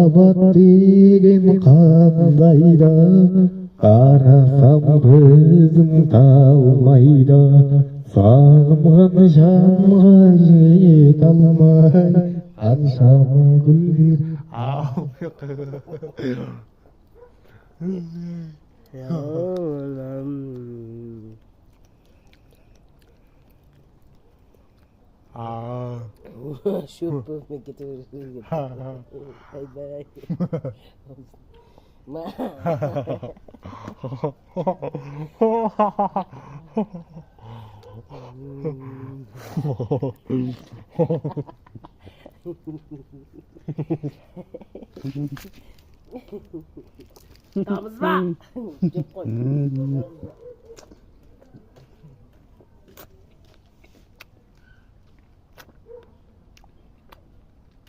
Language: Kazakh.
махаббат деген қандай да, қарасам көзім талмайды, сағынған жанға жете алмай қаншама гүлдер. شوف كنت باي باي ما Thomas va.